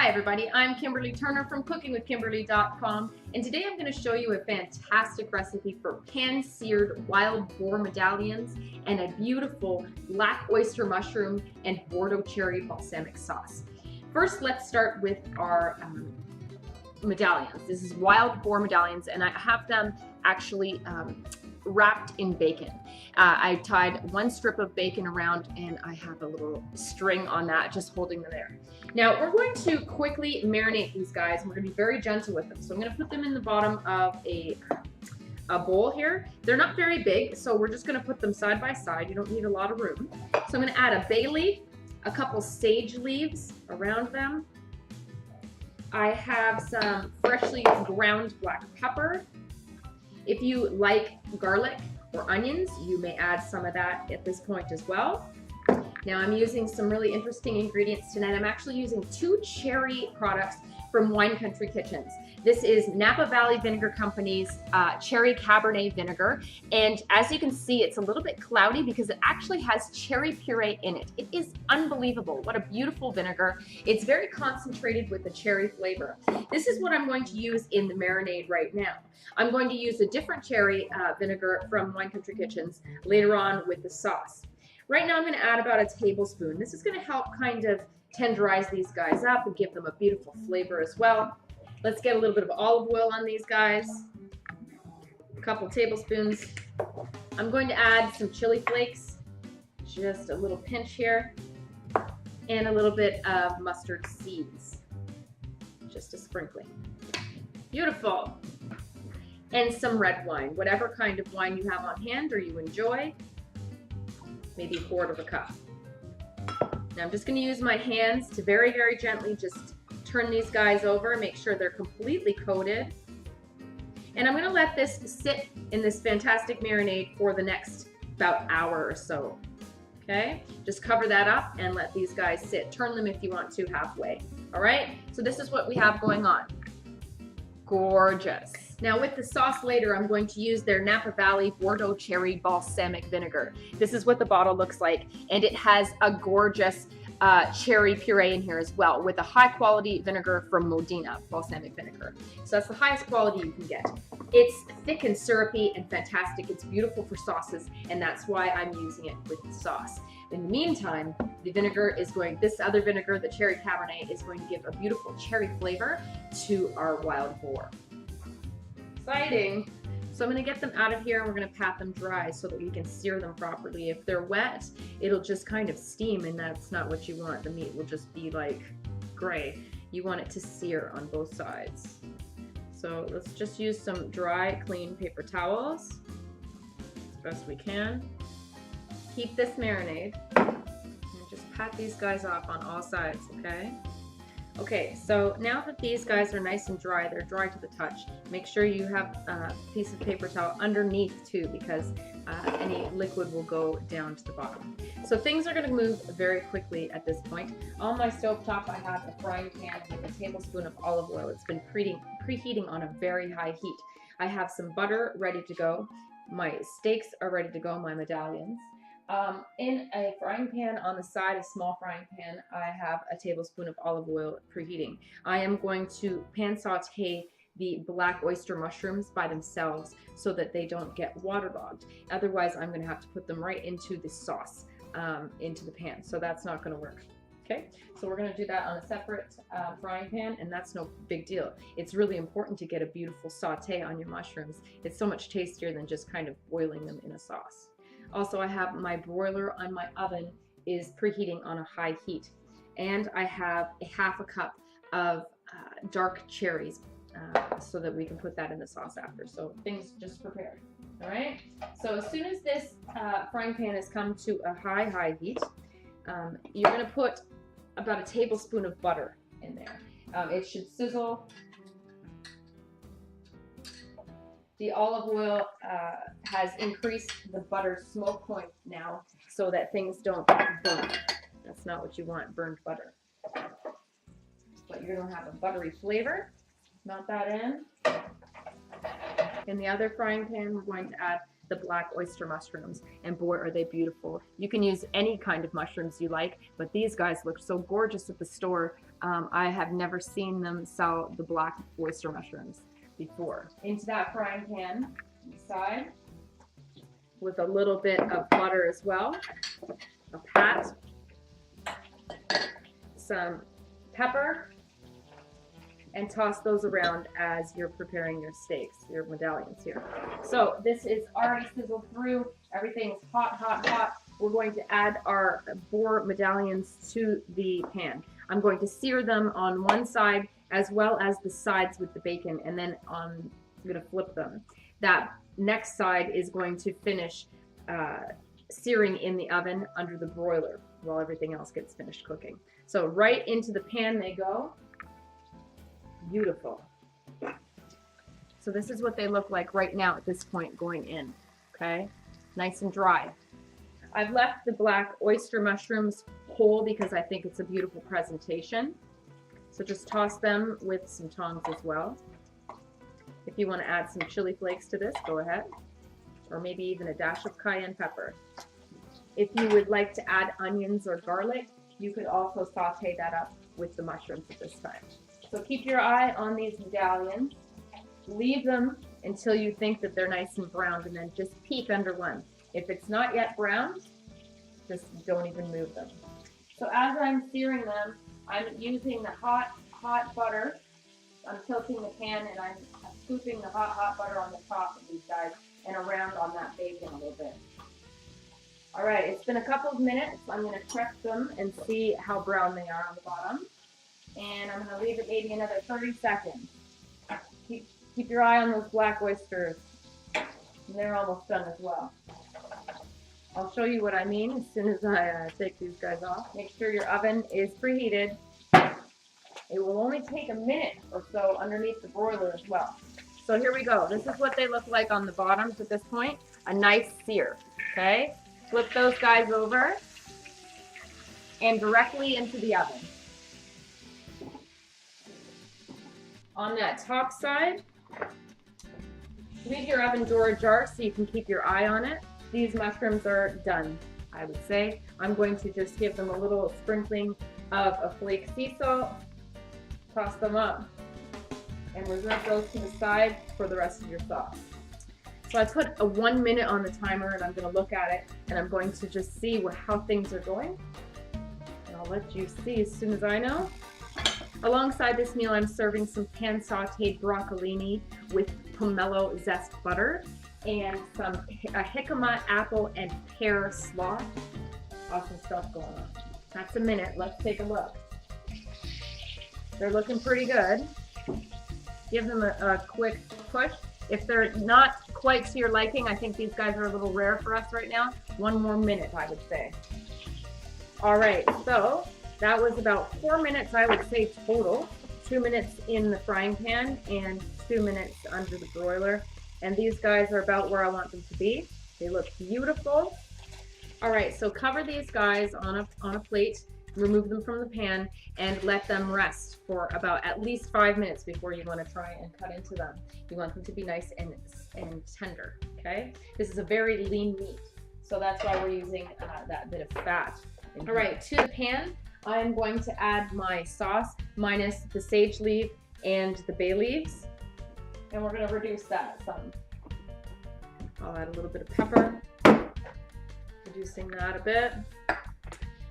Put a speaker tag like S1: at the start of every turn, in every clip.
S1: Hi everybody, I'm Kimberly Turner from cookingwithkimberly.com, and today I'm going to show you a fantastic recipe for pan-seared wild boar medallions and a beautiful black oyster mushroom and Bordeaux cherry balsamic sauce. First, let's start with our medallions. This is wild boar medallions, and I have them actually wrapped in bacon. I tied one strip of bacon around and I have a little string on that just holding them there. Now we're going to quickly marinate these guys and we're going to be very gentle with them. So I'm going to put them in the bottom of a bowl here. They're not very big, so we're just going to put them side by side. You don't need a lot of room. So I'm going to add a bay leaf, a couple sage leaves around them. I have some freshly ground black pepper. If you like garlic or onions, you may add some of that at this point as well. Now I'm using some really interesting ingredients tonight. I'm actually using 2 cherry products from Wine Country Kitchens. This is Napa Valley Vinegar Company's cherry Cabernet vinegar. And as you can see, it's a little bit cloudy because it actually has cherry puree in it. It is unbelievable. What a beautiful vinegar. It's very concentrated with the cherry flavor. This is what I'm going to use in the marinade right now. I'm going to use a different cherry vinegar from Wine Country Kitchens later on with the sauce. Right now I'm going to add about a tablespoon. This is going to help kind of tenderize these guys up and give them a beautiful flavor as well. Let's get a little bit of olive oil on these guys. A couple tablespoons. I'm going to add some chili flakes, just a little pinch here, and a little bit of mustard seeds, just a sprinkling. Beautiful. And some red wine, whatever kind of wine you have on hand or you enjoy, maybe 1/4 cup. Now I'm just going to use my hands to very, very gently just turn these guys over, make sure they're completely coated. And I'm going to let this sit in this fantastic marinade for the next about hour or so. Okay? Just cover that up and let these guys sit. Turn them if you want to halfway. All right? So this is what we have going on. Gorgeous. Now with the sauce later, I'm going to use their Napa Valley Bordeaux cherry balsamic vinegar. This is what the bottle looks like, and it has a gorgeous cherry puree in here as well with a high quality vinegar from Modena, balsamic vinegar. So that's the highest quality you can get. It's thick and syrupy and fantastic. It's beautiful for sauces, and that's why I'm using it with the sauce. In the meantime, the vinegar is going, this other vinegar, the cherry Cabernet, is going to give a beautiful cherry flavor to our wild boar. Exciting. So I'm going to get them out of here and we're going to pat them dry so that we can sear them properly. If they're wet, it'll just kind of steam, and that's not what you want. The meat will just be like gray. You want it to sear on both sides. So let's just use some dry, clean paper towels as best we can. Keep this marinade and just pat these guys off on all sides, okay? Okay, so now that these guys are nice and dry, they're dry to the touch, make sure you have a piece of paper towel underneath too, because any liquid will go down to the bottom. So things are going to move very quickly at this point. On my stovetop I have a frying pan with a tablespoon of olive oil. It's been preheating on a very high heat. I have some butter ready to go. My steaks are ready to go, my medallions. In a frying pan on the side, a small frying pan, I have a tablespoon of olive oil preheating. I am going to pan saute the black oyster mushrooms by themselves so that they don't get waterlogged. Otherwise, I'm going to have to put them right into the sauce, into the pan. So that's not going to work. Okay, so we're going to do that on a separate frying pan, and that's no big deal. It's really important to get a beautiful saute on your mushrooms. It's so much tastier than just kind of boiling them in a sauce. Also, I have my broiler on my oven is preheating on a high heat. And I have a 1/2 cup of dark cherries so that we can put that in the sauce after. So things just prepared. All right. So as soon as this frying pan has come to a high heat, you're going to put about a tablespoon of butter in there. It should sizzle. The olive oil has increased the butter smoke point now so that things don't burn. That's not what you want, burned butter. But you're going to have a buttery flavor. Melt that in. In the other frying pan, we're going to add the black oyster mushrooms, and boy, are they beautiful. You can use any kind of mushrooms you like, but these guys look so gorgeous at the store. I have never seen them sell the black oyster mushrooms before. Into that frying pan, inside, with a little bit of butter as well, a pat, some pepper, and toss those around as you're preparing your steaks, your medallions here. So this is already sizzled through. Everything's hot, hot, hot. We're going to add our boar medallions to the pan. I'm going to sear them on one side as well as the sides with the bacon, and then I'm going to flip them. That next side is going to finish searing in the oven under the broiler while everything else gets finished cooking. So right into the pan they go. Beautiful. So this is what they look like right now at this point going in, okay? Nice and dry. I've left the black oyster mushrooms whole because I think it's a beautiful presentation. So just toss them with some tongs as well. If you want to add some chili flakes to this, go ahead. Or maybe even a dash of cayenne pepper. If you would like to add onions or garlic, you could also saute that up with the mushrooms at this time. So keep your eye on these medallions. Leave them until you think that they're nice and browned, and then just peek under one. If it's not yet browned, just don't even move them. So as I'm searing them, I'm using the hot butter. I'm tilting the pan and I'm scooping the hot butter on the top of these guys and around on that bacon a little bit. All right, it's been a couple of minutes. I'm going to check them and see how brown they are on the bottom. And I'm going to leave it maybe another 30 seconds. Keep your eye on those black oysters. And they're almost done as well. I'll show you what I mean as soon as I take these guys off. Make sure your oven is preheated. It will only take a minute or so underneath the broiler as well. So here we go. This is what they look like on the bottoms at this point. A nice sear, okay? Flip those guys over and directly into the oven. On that top side, leave your oven door ajar so you can keep your eye on it. These mushrooms are done, I would say. I'm going to just give them a little sprinkling of a flake sea salt, toss them up, and reserve those to the side for the rest of your sauce. So I put a 1 minute on the timer, and I'm going to look at it, and I'm going to just see how things are going. And I'll let you see as soon as I know. Alongside this meal, I'm serving some pan sauteed broccolini with pomelo zest butter and some jicama apple and pear slaw. Awesome stuff going on. That's a minute. Let's take a look. They're looking pretty good. Give them a quick push. If they're not quite to your liking, I think these guys are a little rare for us right now. 1 more minute, I would say. All right, so that was about 4 minutes, I would say, total. 2 minutes in the frying pan and 2 minutes under the broiler. And these guys are about where I want them to be. They look beautiful. All right, so cover these guys on a plate, remove them from the pan, and let them rest for about at least 5 minutes before you want to try and cut into them. You want them to be nice and tender, okay? This is a very lean meat, so that's why we're using that bit of fat. All right, to the pan, I'm going to add my sauce minus the sage leaf and the bay leaves, and we're going to reduce that some. I'll add a little bit of pepper, reducing that a bit.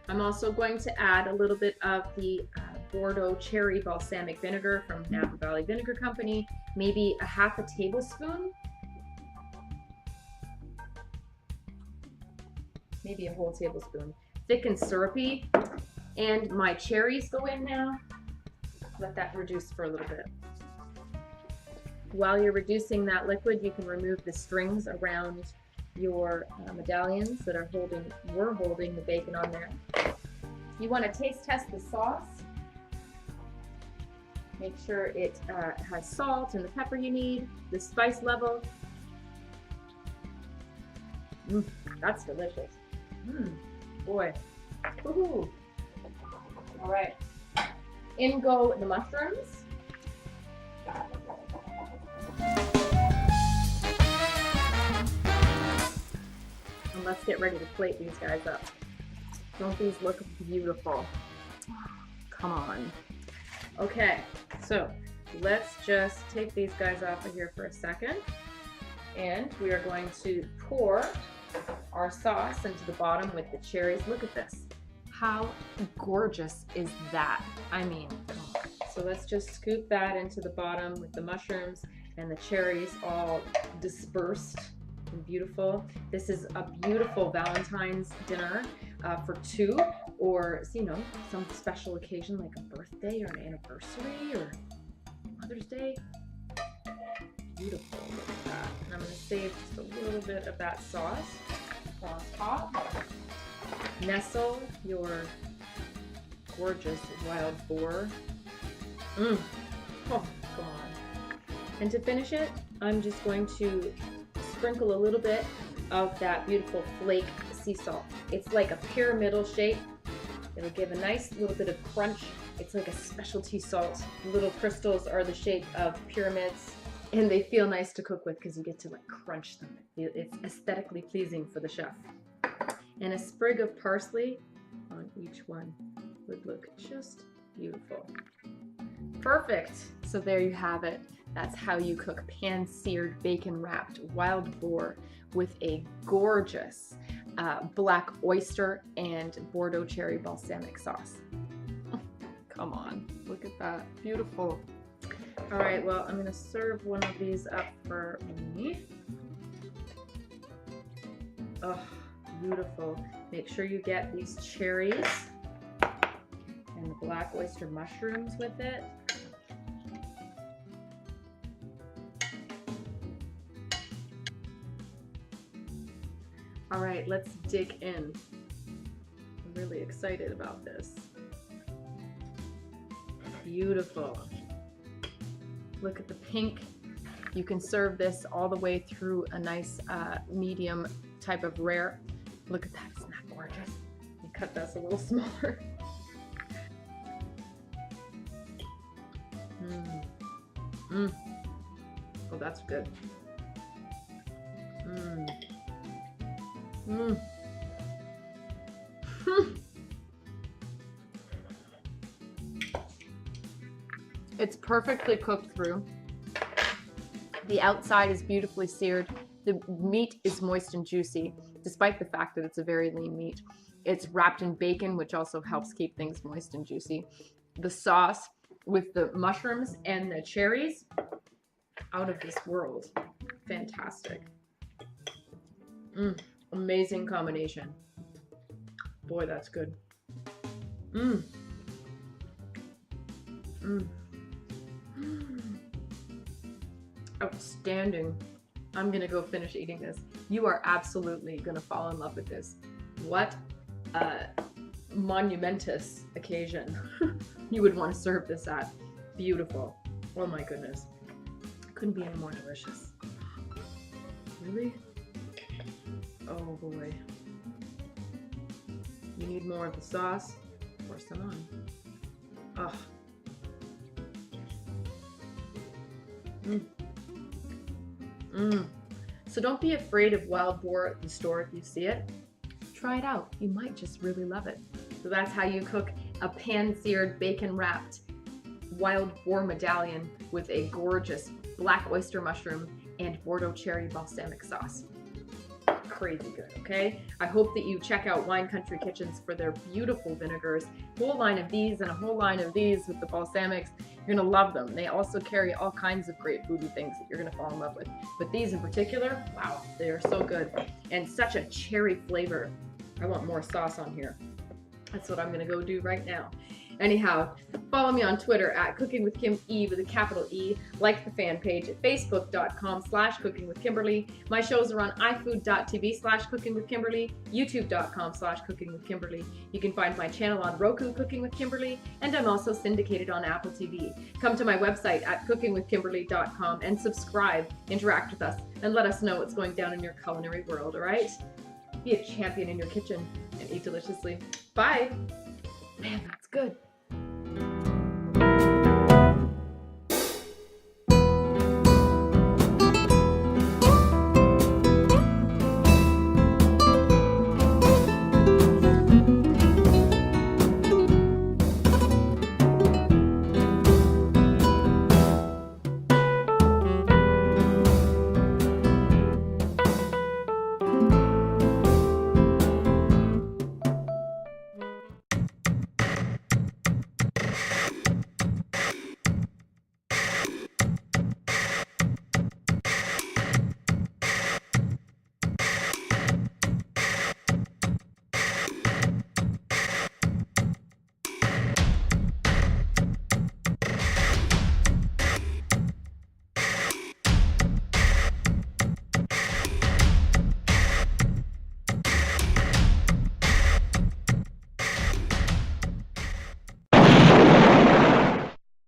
S1: I'm also going to add a little bit of the Bordeaux cherry balsamic vinegar from Napa Valley Vinegar Company, maybe a half a tablespoon, maybe a whole tablespoon. Thick and syrupy. And my cherries go in now. Let that reduce for a little bit. While you're reducing that liquid, you can remove the strings around your medallions that were holding the bacon on there. You want to taste test the sauce. Make sure it has salt and the pepper you need, the spice level. That's delicious. Boy. Woohoo. All right. In go the mushrooms. And let's get ready to plate these guys up. Don't these look beautiful? Come on. Okay, so let's just take these guys off of here for a second. And we are going to pour our sauce into the bottom with the cherries. Look at this. How gorgeous is that? I mean, so let's just scoop that into the bottom with the mushrooms and the cherries all dispersed and beautiful. This is a beautiful Valentine's dinner for two, or you know, some special occasion like a birthday or an anniversary or Mother's Day. Beautiful, look at that. And I'm going to save just a little bit of that sauce on top. Nestle your gorgeous wild boar. Oh, come on. And to finish it, I'm just going to sprinkle a little bit of that beautiful flake sea salt. It's like a pyramidal shape. It'll give a nice little bit of crunch. It's like a specialty salt. The little crystals are the shape of pyramids, and they feel nice to cook with because you get to like crunch them. It's aesthetically pleasing for the chef. And a sprig of parsley on each one would look just beautiful. Perfect. So there you have it. That's how you cook pan-seared, bacon-wrapped wild boar with a gorgeous black oyster and Bordeaux cherry balsamic sauce. Come on, look at that. Beautiful. All right, well, I'm gonna serve one of these up for me. Oh, beautiful. Make sure you get these cherries and the black oyster mushrooms with it. All right, let's dig in. I'm really excited about this. Beautiful. Look at the pink. You can serve this all the way through a nice medium type of rare. Look at that, isn't that gorgeous? You cut this a little smaller. Oh, that's good. It's perfectly cooked through. The outside is beautifully seared. The meat is moist and juicy, despite the fact that it's a very lean meat. It's wrapped in bacon, which also helps keep things moist and juicy. The sauce with the mushrooms and the cherries, out of this world. Fantastic. Amazing combination. Boy, that's good. Outstanding. I'm gonna go finish eating this. You are absolutely gonna fall in love with this. What a monumentous occasion you would want to serve this at. Beautiful. Oh my goodness. Couldn't be any more delicious. Really? Oh boy. You need more of the sauce? Pour some on. So don't be afraid of wild boar at the store if you see it. Try it out. You might just really love it. So that's how you cook a pan-seared, bacon-wrapped wild boar medallion with a gorgeous black oyster mushroom and Bordeaux cherry balsamic sauce. Crazy good, okay? I hope that you check out Wine Country Kitchens for their beautiful vinegars. Whole line of these and a whole line of these with the balsamics. You're gonna love them. They also carry all kinds of great foodie things that you're gonna fall in love with. But these in particular, wow, they are so good. And such a cherry flavor. I want more sauce on here. That's what I'm gonna go do right now. Anyhow, follow me on Twitter at Cooking with Kim E with a capital E. Like the fan page at facebook.com/cookingwithkimberly. My shows are on ifood.tv/cookingwithkimberly, youtube.com/cookingwithkimberly. You can find my channel on Roku, Cooking with Kimberly, and I'm also syndicated on Apple TV. Come to my website at cookingwithkimberly.com and subscribe, interact with us, and let us know what's going down in your culinary world, all right? Be a champion in your kitchen and eat deliciously. Bye. Man, that's good.